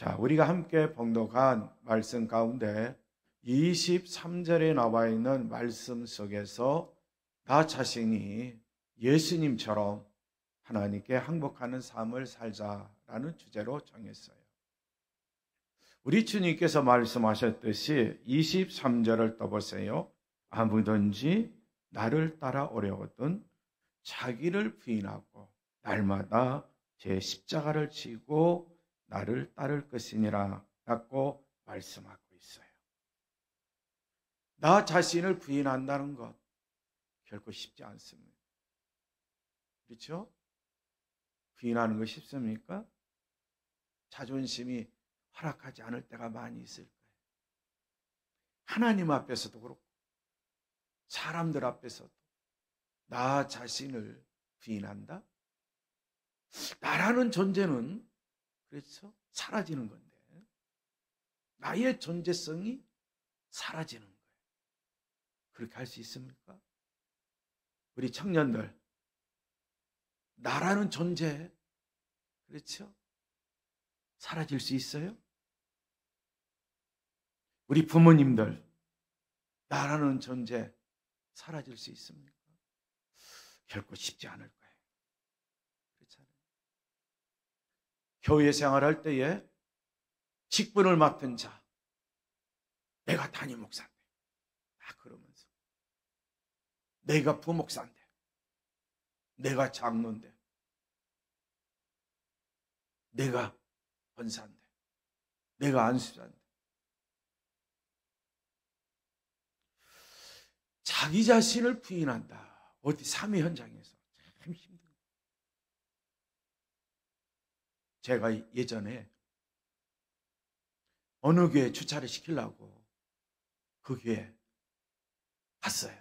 자, 우리가 함께 봉독한 말씀 가운데 23절에 나와 있는 말씀 속에서 나 자신이 예수님처럼 하나님께 항복하는 삶을 살자라는 주제로 정했어요. 우리 주님께서 말씀하셨듯이 23절을 떠보세요. 아무든지 나를 따라오려거든 자기를 부인하고 날마다 제 십자가를 지고 나를 따를 것이니라 라고 말씀하고 있어요. 나 자신을 부인한다는 것 결코 쉽지 않습니다. 그렇죠? 부인하는 거 쉽습니까? 자존심이 허락하지 않을 때가 많이 있을 거예요. 하나님 앞에서도 그렇고 사람들 앞에서도 나 자신을 부인한다? 나라는 존재는 그렇죠? 사라지는 건데 나의 존재성이 사라지는 거예요. 그렇게 할 수 있습니까? 우리 청년들 나라는 존재 그렇죠? 사라질 수 있어요? 우리 부모님들 나라는 존재 사라질 수 있습니까? 결코 쉽지 않을 거예요. 그렇잖아요. 교회 생활할 때에 직분을 맡은 자 내가 담임 목사인데 그러면서 내가 부목사인데 내가 장로인데 내가 권사인데 내가 안수자인데 자기 자신을 부인한다. 어디 삶의 현장에서 참 힘들어요. 제가 예전에 어느 교회 주차를 시키려고 그 교회 갔어요.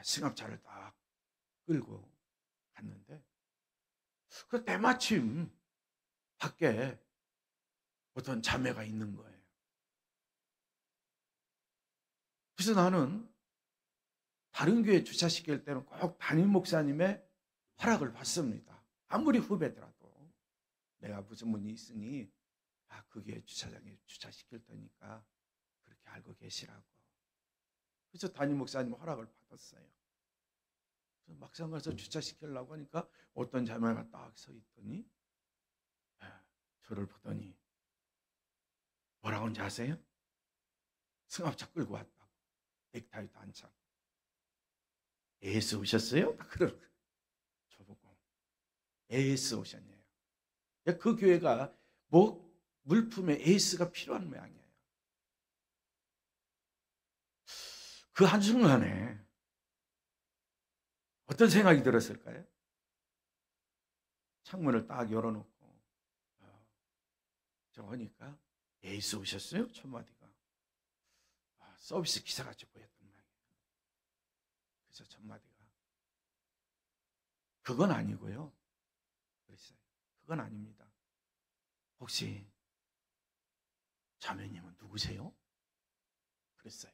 승합차를 딱 끌고 갔는데 그 때마침 밖에 어떤 자매가 있는 거예요. 그래서 나는 다른 교회 주차시킬 때는 꼭 담임 목사님의 허락을 받습니다. 아무리 후배더라도 내가 무슨 문이 있으니 그 교회 주차장에 주차시킬 테니까 그렇게 알고 계시라고. 그래서 담임 목사님 허락을 받았어요. 그래서 막상 가서 주차시키려고 하니까 어떤 자매가 딱 서 있더니 저를 보더니 뭐라고 하는지 아세요? 승합차 끌고 왔다고. 넥타이도 안 차고. AS 오셨어요? 그러고 저보고 AS 오셨네요. 그 교회가 물품에 AS가 필요한 모양이에요. 그 한순간에 어떤 생각이 들었을까요? 창문을 딱 열어놓고 저거니까 AS 오셨어요? 첫 마디가 서비스 기사같이 보였단 말이에요. 그래서 첫 마디가 그건 아니고요. 그랬어요. 그건 아닙니다. 혹시 자매님은 누구세요? 그랬어요.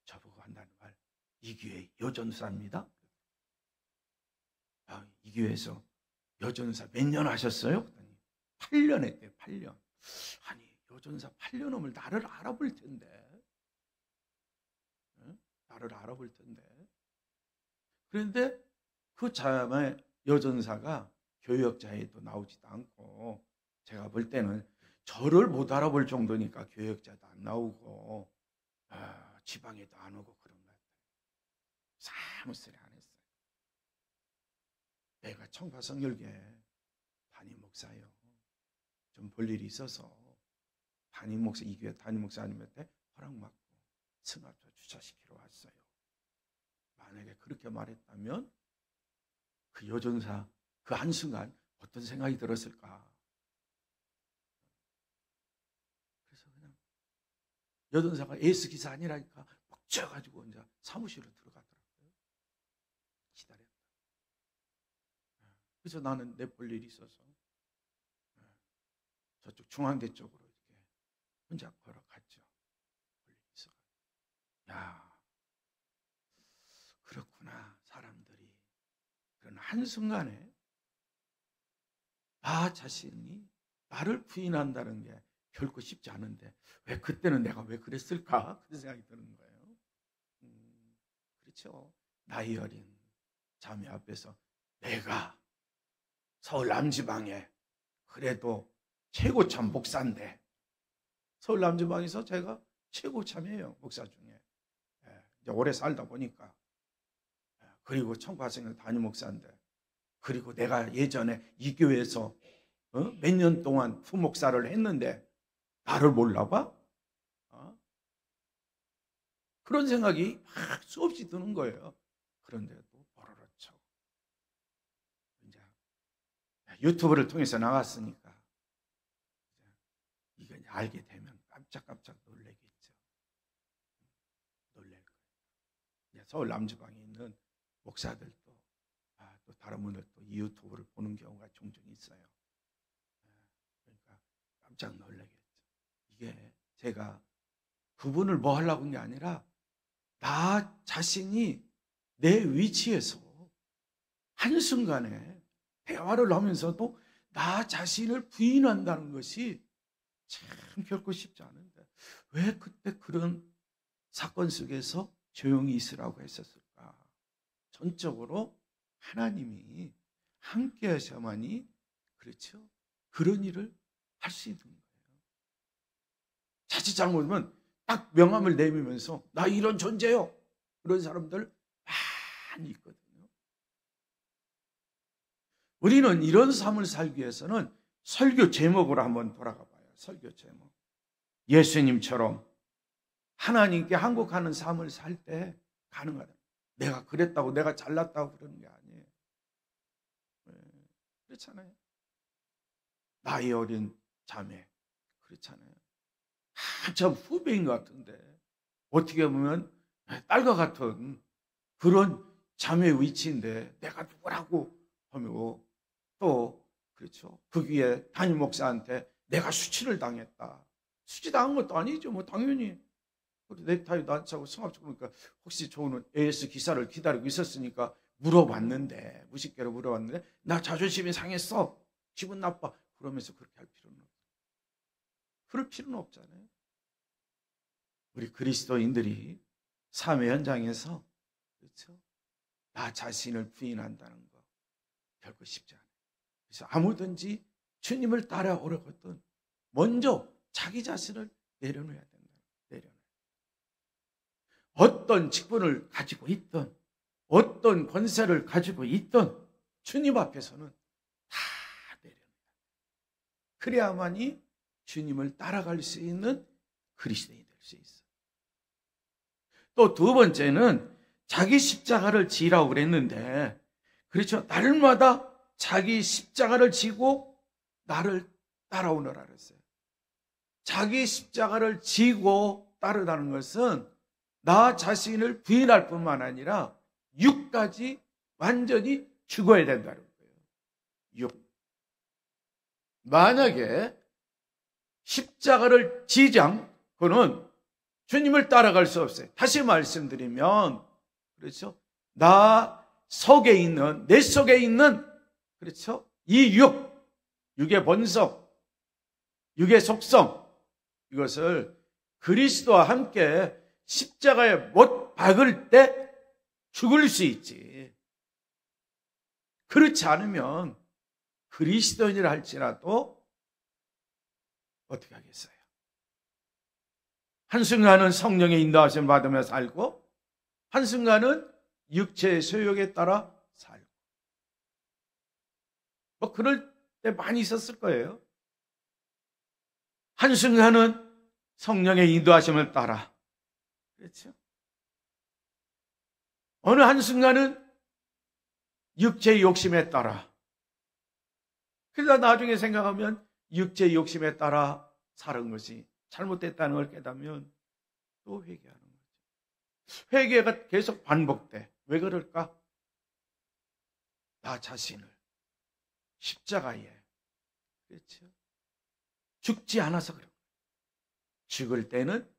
저보고 한다는 말, 이 교회 여전사입니다. 이 교회에서 여전사 몇 년 하셨어요? 그랬더니 8년 했대요. 8년. 아니 여전사 8년 하면 나를 알아볼 텐데. 나를 알아볼 텐데. 그런데 그 자매 여전사가 교역자에도 나오지도 않고 제가 볼 때는 저를 못 알아볼 정도니까 교역자도 안 나오고 지방에도 안 오고 그런 것 같아요. 아무 소리 안 했어요. 내가 청파성열계 담임 목사요. 좀 볼 일이 있어서 담임 목사 이 교회 담임 목사님한테 허락받고 승합차 주차시키러 왔어요. 만약에 그렇게 말했다면 그 여전사 그 한순간 어떤 생각이 들었을까? 그래서 그냥 여전사가 에이스 기사 아니라니까 막 쪄가지고 이제 사무실로 들어가더라고요. 기다렸다. 그래서 나는 내 볼 일이 있어서 저쪽 중앙대 쪽으로 이렇게 혼자 걸어갔죠. 볼 일이 있어. 야, 그렇구나. 사람들이 그런 한순간에 나 자신이 나를 부인한다는 게 결코 쉽지 않은데 왜 그때는 내가 왜 그랬을까? 그런 생각이 드는 거예요. 그렇죠. 나이 어린 자매 앞에서 내가 서울 남지방에 그래도 최고참 목사인데, 서울 남지방에서 제가 최고참이에요, 목사 중에. 이제 오래 살다 보니까. 그리고 청파생을 담임 목사인데, 그리고 내가 예전에 이 교회에서 몇 년 동안 부목사를 했는데 나를 몰라봐? 그런 생각이 막 수없이 드는 거예요. 그런데도 버러러쳐. 이제 유튜브를 통해서 나갔으니까 이거 알게 되면 깜짝깜짝 놀라겠죠. 놀랄 거예요. 이제 서울 남지방에 있는 목사들도 또 다른 분들도 이 유튜브를 보는 경우가 종종 있어요. 그러니까 깜짝 놀라겠죠. 이게 제가 그분을 뭐 하려고 한 게 아니라 나 자신이 내 위치에서 한순간에 대화를 하면서도 나 자신을 부인한다는 것이 참 결코 쉽지 않은데 왜 그때 그런 사건 속에서 조용히 있으라고 했었을까? 전적으로 하나님이 함께 하셔야만이, 그렇죠? 그런 일을 할 수 있는 거예요. 자칫 잘못하면 딱 명함을 내밀면서 나 이런 존재요, 그런 사람들 많이 있거든요. 우리는 이런 삶을 살기 위해서는 설교 제목으로 한번 돌아가 봐요. 설교 제목. 예수님처럼 하나님께 항복하는 삶을 살 때 가능하다. 내가 그랬다고 내가 잘났다고 그러는 게 아니에요. 그렇잖아요. 나이 어린 자매, 그렇잖아요. 한참 후배인 것 같은데 어떻게 보면 딸과 같은 그런 자매의 위치인데 내가 누구라고 하며 또, 그렇죠, 그 위에 담임 목사한테 내가 수치를 당했다. 수치 당한 것도 아니죠. 뭐 당연히 넥타이도 안 차고 성합 보니까 혹시 좋은 AS 기사를 기다리고 있었으니까 물어봤는데, 무식대로 물어봤는데 나 자존심이 상했어, 기분 나빠, 그러면서 그렇게 할 필요는 없어요. 그럴 필요는 없잖아요. 우리 그리스도인들이 삶의 현장에서, 그렇죠, 나 자신을 부인한다는 거 결코 쉽지 않아요. 그래서 아무든지 주님을 따라오려거든 먼저 자기 자신을 내려놓아야 된다. 어떤 직분을 가지고 있든 어떤 권세를 가지고 있든 주님 앞에서는 다 내려놔야 돼요. 그래야만이 주님을 따라갈 수 있는 그리스도인이 될 수 있어요. 또 두 번째는 자기 십자가를 지라고 그랬는데, 그렇죠, 날마다 자기 십자가를 지고 나를 따라오너라 그랬어요. 자기 십자가를 지고 따르다는 것은 나 자신을 부인할 뿐만 아니라 육까지 완전히 죽어야 된다는 거예요. 육. 만약에 십자가를 지지 않고는 주님을 따라갈 수 없어요. 다시 말씀드리면, 그렇죠, 나 속에 있는, 내 속에 있는, 그렇죠, 이 육의 본성, 육의 속성, 이것을 그리스도와 함께 십자가에 못 박을 때 죽을 수 있지. 그렇지 않으면 그리스도인이라 할지라도 어떻게 하겠어요? 한순간은 성령의 인도하심을 받으며 살고 한순간은 육체의 소욕에 따라 살고, 뭐 그럴 때 많이 있었을 거예요. 한순간은 성령의 인도하심을 따라, 그렇죠, 어느 한순간은 육체의 욕심에 따라, 그러다 나중에 생각하면 육체의 욕심에 따라 사는 것이 잘못됐다는 걸 깨닫면 또 회개하는 거죠. 회개가 계속 반복돼. 왜 그럴까? 나 자신을 십자가에, 그렇죠, 죽지 않아서 그런 거예요. 죽을 때는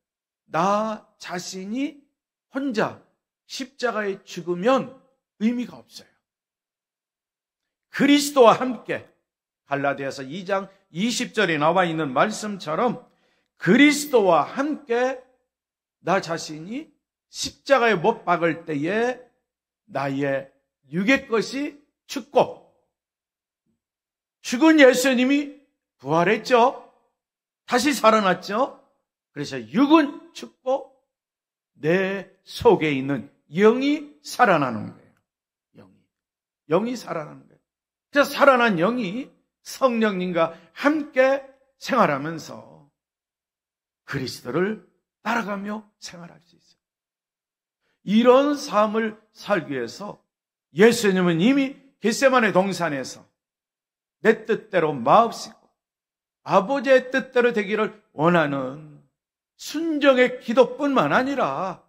나 자신이 혼자 십자가에 죽으면 의미가 없어요. 그리스도와 함께, 갈라디아서 2장 20절에 나와 있는 말씀처럼 그리스도와 함께 나 자신이 십자가에 못 박을 때에 나의 육의 것이 죽고 죽은 예수님이 부활했죠. 다시 살아났죠. 그래서 육은 죽고 내 속에 있는 영이 살아나는 거예요. 영이 살아나는 거예요. 그래서 살아난 영이 성령님과 함께 생활하면서 그리스도를 따라가며 생활할 수 있어요. 이런 삶을 살기 위해서 예수님은 이미 겟세마네 동산에서 내 뜻대로 마옵시고 아버지의 뜻대로 되기를 원하는 순종의 기도뿐만 아니라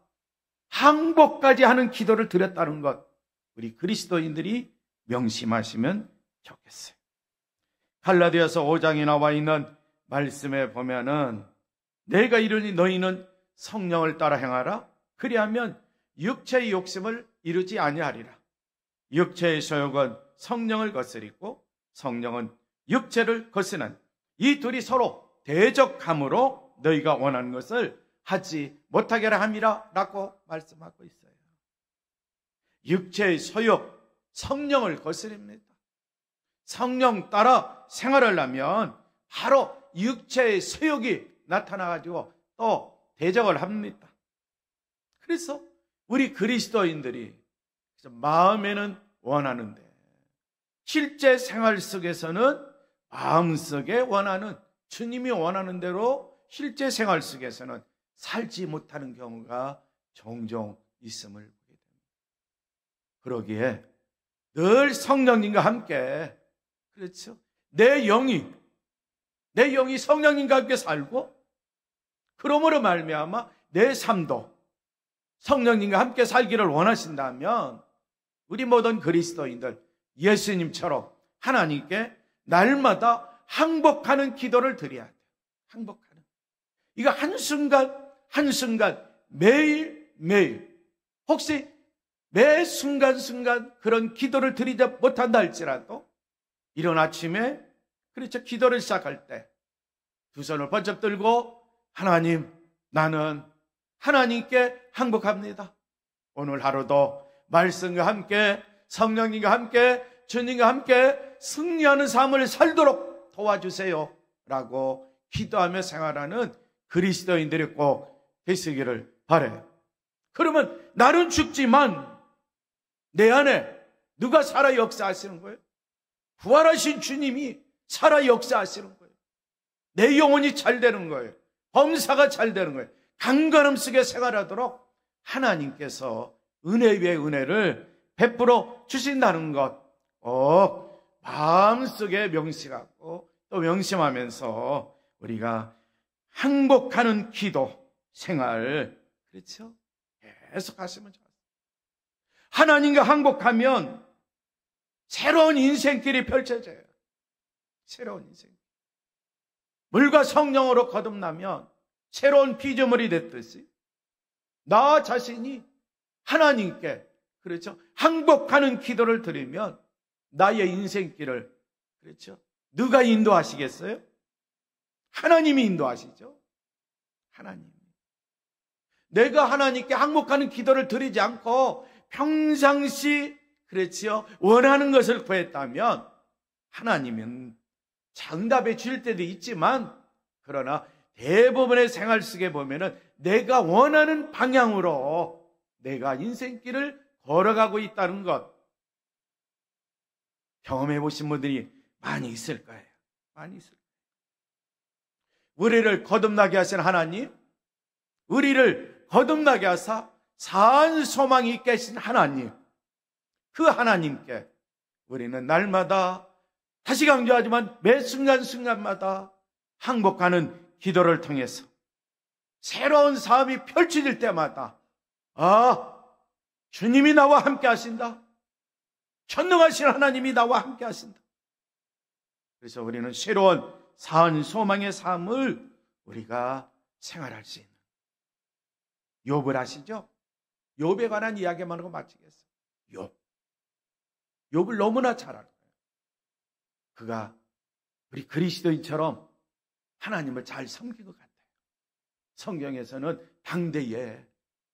항복까지 하는 기도를 드렸다는 것, 우리 그리스도인들이 명심하시면 좋겠어요. 갈라디아서 5장에 나와 있는 말씀에 보면은 내가 이르니 너희는 성령을 따라 행하라. 그리하면 육체의 욕심을 이루지 아니하리라. 육체의 소욕은 성령을 거스리고 성령은 육체를 거스는 이 둘이 서로 대적함으로 너희가 원하는 것을 하지 못하게 하라 함이라 라고 말씀하고 있어요. 육체의 소욕, 성령을 거스립니다. 성령 따라 생활하려면 바로 육체의 소욕이 나타나가지고 또 대적을 합니다. 그래서 우리 그리스도인들이 마음에는 원하는데 실제 생활 속에서는 마음속에 원하는 주님이 원하는 대로 실제 생활 속에서는 살지 못하는 경우가 종종 있음을 보게 됩니다. 그러기에 늘 성령님과 함께, 그렇죠, 내 영이 성령님과 함께 살고 그러므로 말미암아 내 삶도 성령님과 함께 살기를 원하신다면 우리 모든 그리스도인들 예수님처럼 하나님께 날마다 항복하는 기도를 드려야 돼요. 항복하는. 이거 한순간 매일 혹시 매 순간순간 그런 기도를 드리지 못한다 할지라도 이른 아침에, 그렇죠, 기도를 시작할 때 두 손을 번쩍 들고 하나님, 나는 하나님께 항복합니다. 오늘 하루도 말씀과 함께 성령님과 함께 주님과 함께 승리하는 삶을 살도록 도와주세요 라고 기도하며 생활하는 그리스도인들이 꼭 되시기를 바라요. 그러면 나는 죽지만 내 안에 누가 살아 역사하시는 거예요? 부활하신 주님이 살아 역사하시는 거예요. 내 영혼이 잘 되는 거예요. 범사가 잘 되는 거예요. 강건함 속에 생활하도록 하나님께서 은혜 위에 은혜를 베풀어 주신다는 것, 마음속에 명심하고 또 명심하면서 우리가 항복하는 기도 생활, 그렇죠, 계속 하시면 좋아요. 하나님과 항복하면 새로운 인생길이 펼쳐져요. 새로운 인생. 물과 성령으로 거듭나면 새로운 피조물이 됐듯이 나 자신이 하나님께, 그렇죠, 항복하는 기도를 드리면 나의 인생길을, 그렇죠, 누가 인도하시겠어요? 하나님이 인도하시죠. 하나님. 내가 하나님께 항복하는 기도를 드리지 않고 평상시, 그렇지요, 원하는 것을 구했다면 하나님은 정답해 줄 때도 있지만, 그러나 대부분의 생활 속에 보면은 내가 원하는 방향으로 내가 인생길을 걸어가고 있다는 것 경험해 보신 분들이 많이 있을 거예요. 많이 있을 거예요. 우리를 거듭나게 하신 하나님, 우리를 거듭나게 하사 산 소망이 있게 하신 하나님, 그 하나님께 우리는 날마다, 다시 강조하지만 매 순간순간마다 항복하는 기도를 통해서 새로운 삶이 펼쳐질 때마다 주님이 나와 함께 하신다. 전능하신 하나님이 나와 함께 하신다. 그래서 우리는 새로운 산 소망의 삶을 우리가 생활할 수 있는, 욥을 아시죠? 욥에 관한 이야기만 하고 마치겠어요. 욥을 너무나 잘 알아요. 그가 우리 그리스도인처럼 하나님을 잘 섬긴 것 같아요. 성경에서는 당대에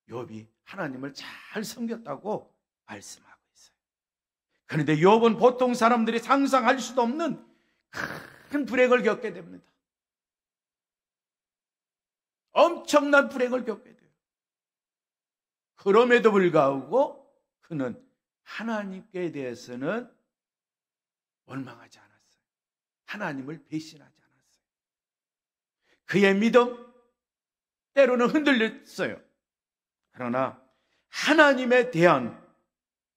욥이 하나님을 잘 섬겼다고 말씀하고 있어요. 그런데 욥은 보통 사람들이 상상할 수도 없는 큰 불행을 겪게 됩니다. 엄청난 불행을 겪게 돼요. 그럼에도 불구하고 그는 하나님께 대해서는 원망하지 않았어요. 하나님을 배신하지 않았어요. 그의 믿음 때로는 흔들렸어요. 그러나 하나님에 대한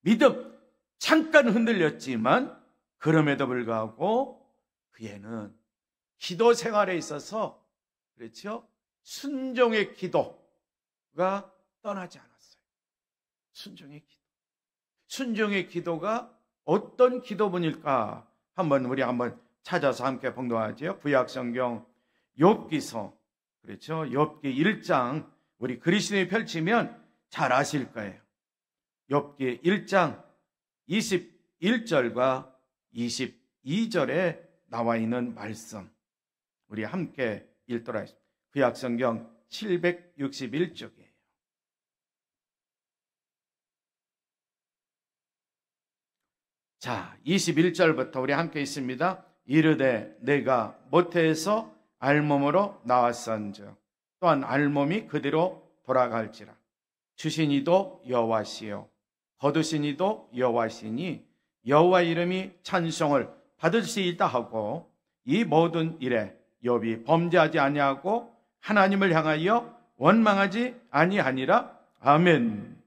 믿음 잠깐 흔들렸지만 그럼에도 불구하고 그에는 기도 생활에 있어서 그렇죠? 순종의 기도가 떠나지 않았어요. 순종의 기도. 순종의 기도가 어떤 기도문일까? 우리 한번 찾아서 함께 봉독하죠. 구약성경 욥기서, 그렇죠? 욥기 1장 우리 그리스도에 펼치면 잘 아실 거예요. 욥기 1장 21절과 22절에 나와 있는 말씀 우리 함께 읽도록 하겠습니다. 구약성경 761쪽이에요. 자, 21절부터 우리 함께 있습니다. 이르되 내가 모태에서 알몸으로 나왔은즉 또한 알몸이 그대로 돌아갈지라. 주신 이도 여호와시요 거두신 이도 여호와시니 여호와 이름이 찬송을 받을 수 있다 하고 이 모든 일에 욥이 범죄하지 아니하고 하나님을 향하여 원망하지 아니하니라. 아멘.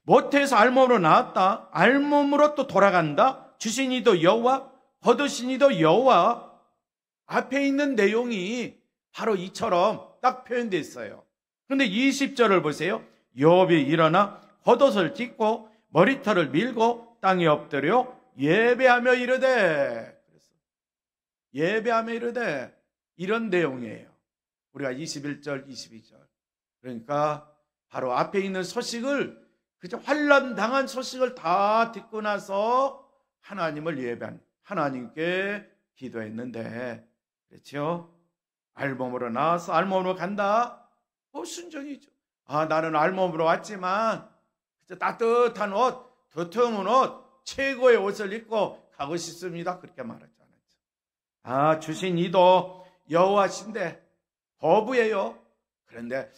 모태에서 알몸으로 나왔다. 알몸으로 또 돌아간다. 주신 이도 여호와 거두신 이도 여호와. 앞에 있는 내용이 바로 이처럼 딱 표현되어 있어요. 그런데 20절을 보세요. 욥이 일어나 겉옷을 찢고 머리털을 밀고 땅에 엎드려 예배하며 이르되, 예배하며 이르되, 이런 내용이에요. 우리가 21절, 22절. 그러니까 바로 앞에 있는 소식을, 그저 환난 당한 소식을 다 듣고 나서 하나님을 예배한, 하나님께 기도했는데, 그렇죠? 알몸으로 나와서 알몸으로 간다? 순종이죠. 나는 알몸으로 왔지만 따뜻한 옷, 두터운 옷, 최고의 옷을 입고 가고 싶습니다. 그렇게 말하지 않았죠. 주신 이도 여호와신데 거부예요. 그런데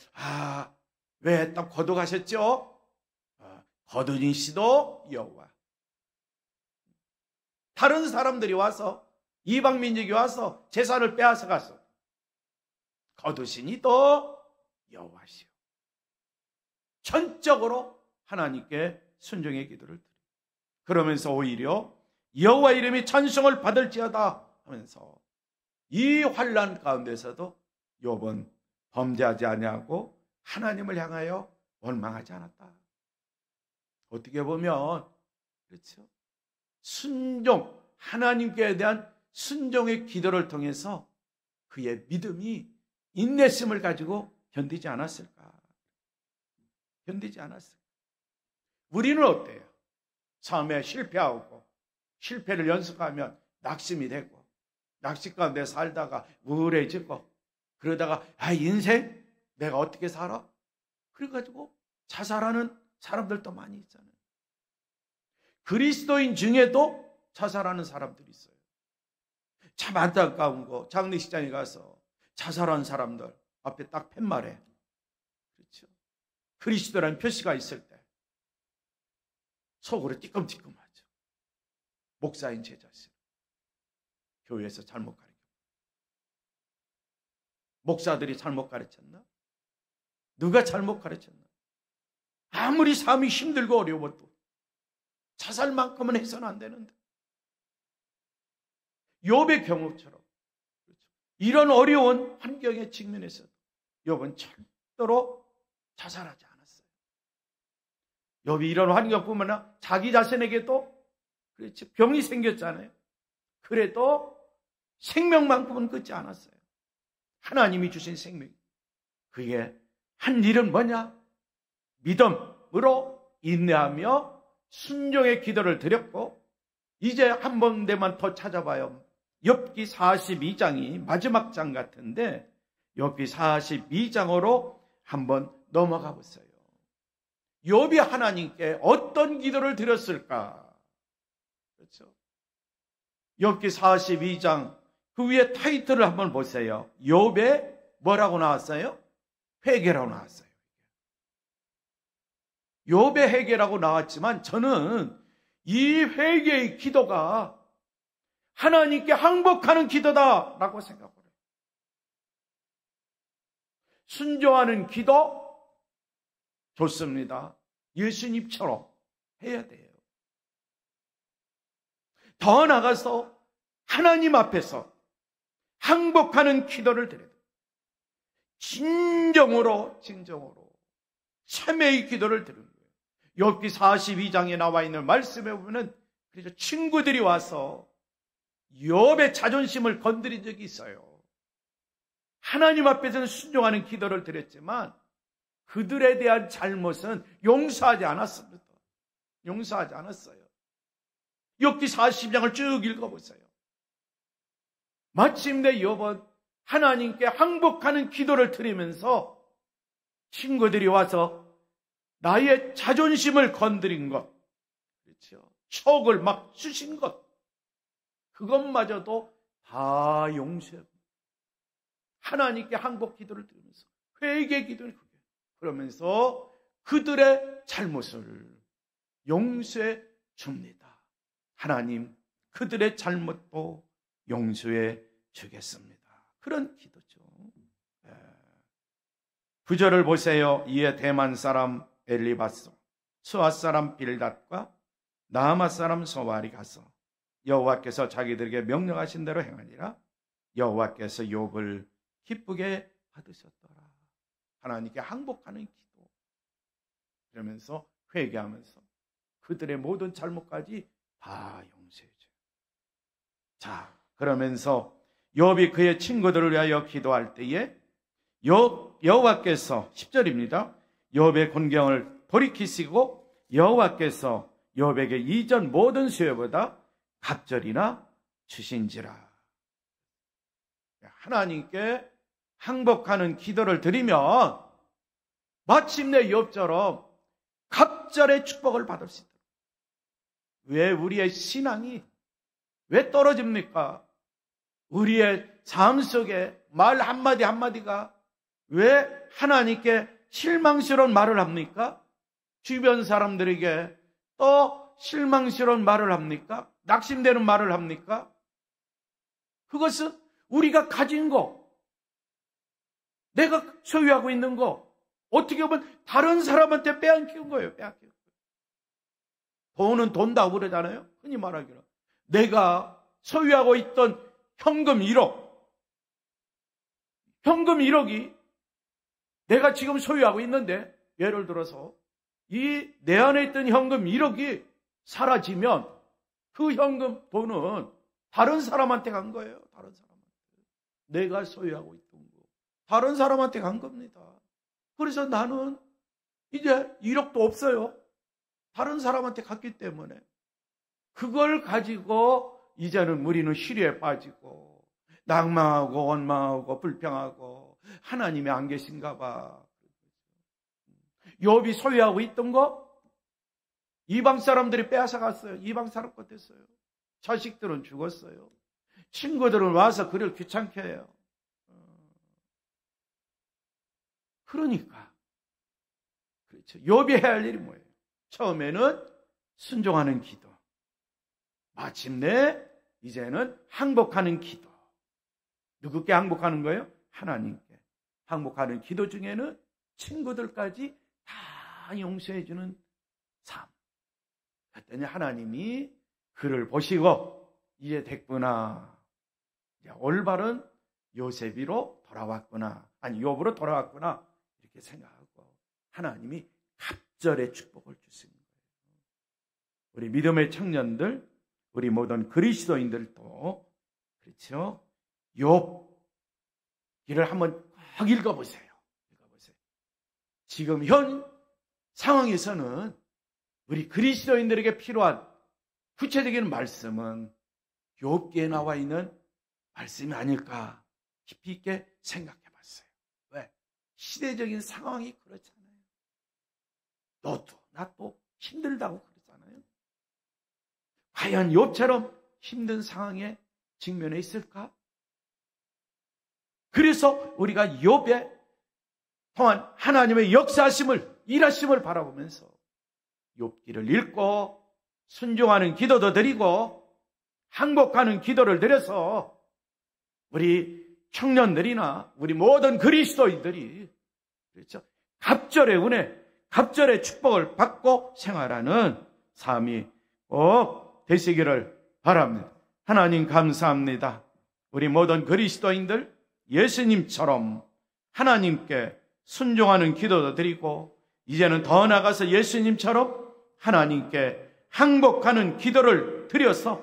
왜 딱 거두가셨죠? 거두신 씨도 여호와. 다른 사람들이 와서, 이방 민족이 와서 제사를 빼앗아 갔어. 거두신 이도 여호와시오. 전적으로 하나님께 순종의 기도를 드려요. 그러면서 오히려 여호와 이름이 찬송을 받을지어다 하면서 이 환난 가운데서도 욥은 범죄하지 아니하고 하나님을 향하여 원망하지 않았다. 어떻게 보면 그렇죠? 순종, 하나님께 대한 순종의 기도를 통해서 그의 믿음이 인내심을 가지고 견디지 않았을까? 견디지 않았을까? 우리는 어때요? 처음에 실패하고 실패를 연습하면 낙심이 되고 낙심 가운데 살다가 우울해지고 그러다가 인생 내가 어떻게 살아? 그래가지고 자살하는 사람들도 많이 있잖아요. 그리스도인 중에도 자살하는 사람들이 있어요. 참 안타까운 거, 장례식장에 가서 자살한 사람들 앞에 딱 팻말에 그렇죠? 그리스도라는 표시가 있을 때 속으로 띠끔띠끔하죠. 목사인 제 자신, 교회에서 잘못 가르쳐, 목사들이 잘못 가르쳤나? 누가 잘못 가르쳤나? 아무리 삶이 힘들고 어려워도 자살만큼은 해서는 안 되는데, 욥의 경우처럼 이런 어려운 환경에 직면해서 욥은 절대로 자살하지 않았어요. 욥이 이런 환경뿐만 아니라 자기 자신에게도 그렇지 병이 생겼잖아요. 그래도 생명만큼은 끊지 않았어요. 하나님이 주신 생명. 그게 한 일은 뭐냐? 믿음으로 인내하며 순종의 기도를 드렸고, 이제 한 번대만 더 찾아봐요. 욥기 42장이 마지막 장 같은데 욥기 42장으로 한번 넘어가 보세요. 욥이 하나님께 어떤 기도를 드렸을까? 그렇죠? 욥기 42장 그 위에 타이틀을 한번 보세요. 욥의 뭐라고 나왔어요? 회개라고 나왔어요. 욥의 회개라고 나왔지만 저는 이 회개의 기도가 하나님께 항복하는 기도다라고 생각해요. 순종하는 기도 좋습니다. 예수님처럼 해야 돼요. 더 나아가서 하나님 앞에서 항복하는 기도를 드려야 돼요. 진정으로 참회의 기도를 드리는 거예요. 욥기 42장에 나와 있는 말씀에 보면 그래서 친구들이 와서 욥의 자존심을 건드린 적이 있어요. 하나님 앞에서는 순종하는 기도를 드렸지만 그들에 대한 잘못은 용서하지 않았습니다. 용서하지 않았어요. 욥기 40장을 쭉 읽어보세요. 마침내 욥은 하나님께 항복하는 기도를 드리면서 친구들이 와서 나의 자존심을 건드린 것, 그렇죠? 촉을 막 쑤신 것, 그것마저도 다 용서해요. 하나님께 항복 기도를 드리면서 회개 기도를 그게 그러면서 그들의 잘못을 용서해 줍니다. 하나님 그들의 잘못도 용서해 주겠습니다. 그런 기도죠. 9절을 보세요. 이에 대만 사람 엘리바스, 수아 사람 빌닷과 나아마 사람 소발이 가서 여호와께서 자기들에게 명령하신 대로 행하니라. 여호와께서 욥을 기쁘게 받으셨더라. 하나님께 항복하는 기도. 그러면서 회개하면서 그들의 모든 잘못까지 다 용서해줘요. 자, 그러면서 욥이 그의 친구들을 위하여 기도할 때에 여호와께서 10절입니다. 욥의 곤경을 돌이키시고 여호와께서 욥에게 이전 모든 수요보다 갑절이나 주신지라. 하나님께 항복하는 기도를 드리면 마침내 욥처럼 갑절의 축복을 받을 수 있다. 왜 우리의 신앙이 왜 떨어집니까? 우리의 삶 속에 말 한마디 한마디가 왜 하나님께 실망스러운 말을 합니까? 주변 사람들에게 또 실망스러운 말을 합니까? 낙심되는 말을 합니까? 그것은 우리가 가진 거, 내가 소유하고 있는 거, 어떻게 보면 다른 사람한테 빼앗긴 거예요. 빼앗긴 거예요. 돈은 돈다고 그러잖아요. 흔히 말하기로. 내가 소유하고 있던 현금 1억, 현금 1억이 내가 지금 소유하고 있는데 예를 들어서 이 내 안에 있던 현금 1억이 사라지면 그 현금 돈은 다른 사람한테 간 거예요. 다른 사람한테. 내가 소유하고 있던 거. 다른 사람한테 간 겁니다. 그래서 나는 이제 1억도 없어요. 다른 사람한테 갔기 때문에. 그걸 가지고 이제는 우리는 시리에 빠지고 낭망하고 원망하고 불평하고 하나님이 안 계신가 봐. 욥이 소유하고 있던 거 이방 사람들이 빼앗아 갔어요. 이방 사람 것 됐어요. 자식들은 죽었어요. 친구들은 와서 그를 귀찮게 해요. 그러니까 그렇죠. 욥이 해야 할 일이 뭐예요? 처음에는 순종하는 기도, 마침내 이제는 항복하는 기도. 누구께 항복하는 거예요? 하나님께. 항복하는 기도 중에는 친구들까지 다 용서해 주는 삶. 그랬더니 하나님이 그를 보시고 이제 됐구나. 이제 올바른 요셉이로 돌아왔구나. 아니 욥으로 돌아왔구나. 이렇게 생각하고 하나님이 갑절의 축복을 주시는 거예요. 우리 믿음의 청년들, 우리 모든 그리스도인들도 그렇죠. 욥 이를 한번 꼭 읽어보세요. 지금 현 상황에서는 우리 그리스도인들에게 필요한 구체적인 말씀은 욥기에 나와 있는 말씀이 아닐까 깊이 있게 생각해 봤어요. 왜? 시대적인 상황이 그렇잖아요. 너도 나도 힘들다고 그러잖아요. 과연 욥처럼 힘든 상황에 직면해 있을까? 그래서 우리가 욥의 통한 하나님의 역사하심을, 일하심을 바라보면서 욥기를 읽고 순종하는 기도도 드리고 항복하는 기도를 드려서 우리 청년들이나 우리 모든 그리스도인들이 그렇죠? 갑절의 은혜, 갑절의 축복을 받고 생활하는 삶이 꼭 되시기를 바랍니다. 하나님 감사합니다. 우리 모든 그리스도인들 예수님처럼 하나님께 순종하는 기도도 드리고 이제는 더 나아가서 예수님처럼 하나님께 항복하는 기도를 드려서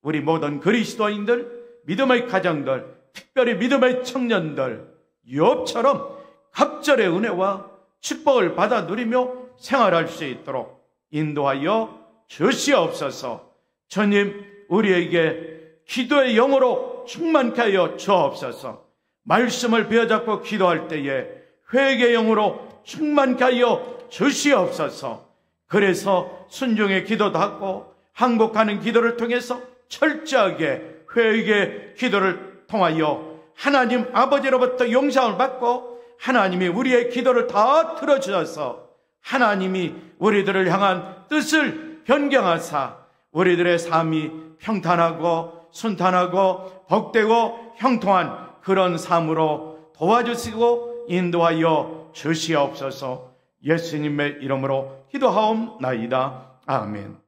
우리 모든 그리스도인들, 믿음의 가정들, 특별히 믿음의 청년들 욥처럼 갑절의 은혜와 축복을 받아 누리며 생활할 수 있도록 인도하여 주시옵소서. 주님, 우리에게 기도의 영으로 충만케 하여 주옵소서. 말씀을 베어잡고 기도할 때에 회개의 영으로 충만케 하여 주시옵소서. 그래서 순종의 기도도 하고 항복하는 기도를 통해서 철저하게 회개의 기도를 통하여 하나님 아버지로부터 용서를 받고 하나님이 우리의 기도를 다 들어주셔서 하나님이 우리들을 향한 뜻을 변경하사 우리들의 삶이 평탄하고 순탄하고 복되고 형통한 그런 삶으로 도와주시고 인도하여 주시옵소서. 예수님의 이름으로 기도하옵나이다. 아멘.